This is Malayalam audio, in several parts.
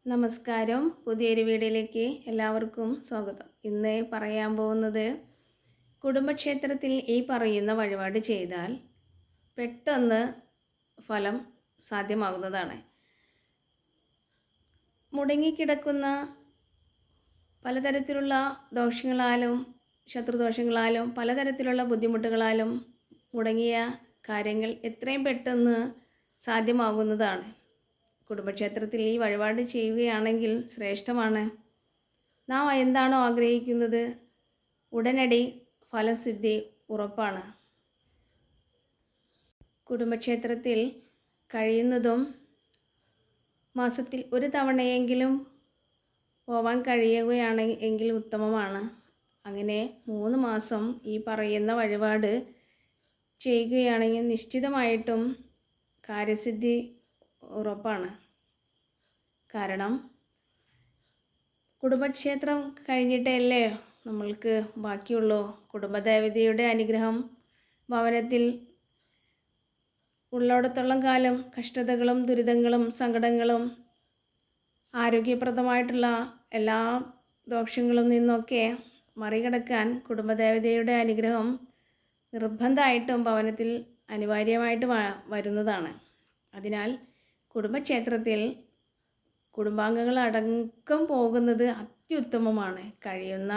നമസ്കാരം. പുതിയൊരു വീഡിയോയിലേക്ക് എല്ലാവർക്കും സ്വാഗതം. ഇന്ന് പറയാൻ പോകുന്നത് കുടുംബക്ഷേത്രത്തിൽ ഈ പറയുന്ന വഴിപാട് ചെയ്താൽ പെട്ടെന്ന് ഫലം സാധ്യമാകുന്നതാണ്. മുടങ്ങിക്കിടക്കുന്ന പലതരത്തിലുള്ള ദോഷങ്ങളാലും ശത്രുദോഷങ്ങളാലും പലതരത്തിലുള്ള ബുദ്ധിമുട്ടുകളാലും മുടങ്ങിയ കാര്യങ്ങൾ എത്രയും പെട്ടെന്ന് സാധ്യമാകുന്നതാണ്. കുടുംബക്ഷേത്രത്തിൽ ഈ വഴിപാട് ചെയ്യുകയാണെങ്കിൽ ശ്രേഷ്ഠമാണ്. നാം എന്താണോ ആഗ്രഹിക്കുന്നത് ഉടനടി ഫലസിദ്ധി ഉറപ്പാണ്. കുടുംബക്ഷേത്രത്തിൽ കഴിയുന്നതും മാസത്തിൽ ഒരു തവണയെങ്കിലും പോവാൻ കഴിയുകയാണെങ്കിൽ ഉത്തമമാണ്. അങ്ങനെ 3 മാസം ഈ പറയുന്ന വഴിപാട് ചെയ്യുകയാണെങ്കിൽ നിശ്ചിതമായിട്ടും കാര്യസിദ്ധി ഉറപ്പാണ്. കാരണം കുടുംബക്ഷേത്രം കഴിഞ്ഞിട്ടല്ലേ നമ്മൾക്ക് ബാക്കിയുള്ളൂ. കുടുംബദേവതയുടെ അനുഗ്രഹം ഭവനത്തിൽ ഉള്ളിടത്തോളം കാലം കഷ്ടതകളും ദുരിതങ്ങളും സങ്കടങ്ങളും ആരോഗ്യപ്രദമായിട്ടുള്ള എല്ലാ ദോഷങ്ങളിൽ നിന്നൊക്കെ മറികടക്കാൻ കുടുംബദേവതയുടെ അനുഗ്രഹം നിർബന്ധമായിട്ടും ഭവനത്തിൽ അനിവാര്യമായിട്ട് വരുന്നതാണ്. അതിനാൽ കുടുംബക്ഷേത്രത്തിൽ കുടുംബാംഗങ്ങളടക്കം പോകുന്നത് അത്യുത്തമമാണ്. കഴിയുന്ന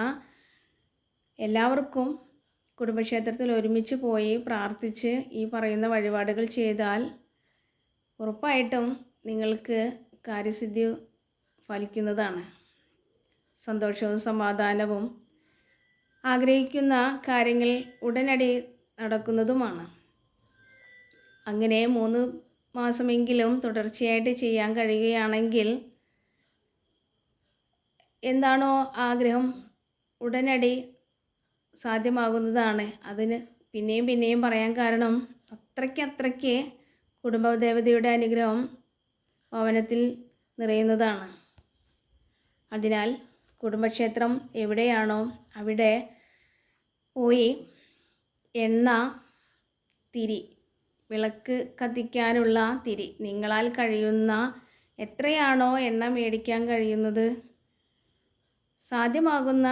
എല്ലാവർക്കും കുടുംബക്ഷേത്രത്തിൽ ഒരുമിച്ച് പോയി പ്രാർത്ഥിച്ച് ഈ പറയുന്ന വഴിപാടുകൾ ചെയ്താൽ ഉറപ്പായിട്ടും നിങ്ങൾക്ക് കാര്യസിദ്ധി ഫലിക്കുന്നതാണ്. സന്തോഷവും സമാധാനവും ആഗ്രഹിക്കുന്ന കാര്യങ്ങൾ ഉടനടി നടക്കുന്നതുമാണ്. അങ്ങനെ 3 മാസമെങ്കിലും തുടർച്ചയായിട്ട് ചെയ്യാൻ കഴിയുകയാണെങ്കിൽ എന്താണോ ആഗ്രഹം ഉടനടി സാധ്യമാകുന്നതാണ്. അതിന് പിന്നെയും പറയാൻ കാരണം അത്രയ്ക്ക് കുടുംബദേവതയുടെ അനുഗ്രഹം ഭവനത്തിൽ നിറയുന്നതാണ്. അതിനാൽ കുടുംബക്ഷേത്രം എവിടെയാണോ അവിടെ പോയി എണ്ണ, തിരി, വിളക്ക് കത്തിക്കാനുള്ള തിരി നിങ്ങളാൽ കഴിയുന്ന എത്രയാണോ എണ്ണ മേടിക്കാൻ കഴിയുന്നത് സാധ്യമാകുന്ന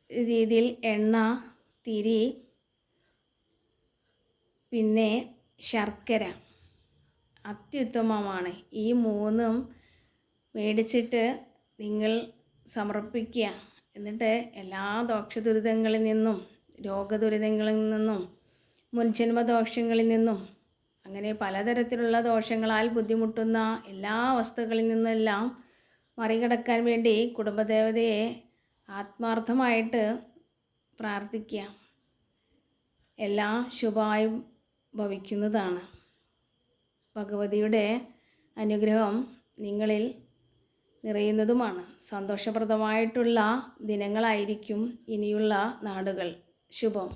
രീതിയിൽ എണ്ണ, തിരി, പിന്നെ ശർക്കര അത്യുത്തമമാണ്. ഈ 3ഉം മേടിച്ചിട്ട് നിങ്ങൾ സമർപ്പിക്കുക. എന്നിട്ട് എല്ലാ ദോഷദുരിതങ്ങളിൽ നിന്നും രോഗദുരിതങ്ങളിൽ നിന്നും മുൻജന്മദോഷങ്ങളിൽ നിന്നും അങ്ങനെ പലതരത്തിലുള്ള ദോഷങ്ങളാൽ ബുദ്ധിമുട്ടുന്ന എല്ലാ അവസ്ഥകളിൽ നിന്നെല്ലാം മറികടക്കാൻ വേണ്ടി കുടുംബദേവതയെ ആത്മാർത്ഥമായിട്ട് പ്രാർത്ഥിക്കുക. എല്ലാം ശുഭമായി ഭവിക്കുന്നതാണ്. ഭഗവതിയുടെ അനുഗ്രഹം നിങ്ങളിൽ നിറയുന്നതുമാണ്. സന്തോഷപ്രദമായിട്ടുള്ള ദിനങ്ങളായിരിക്കും ഇനിയുള്ള നാളുകൾ. ശുഭം.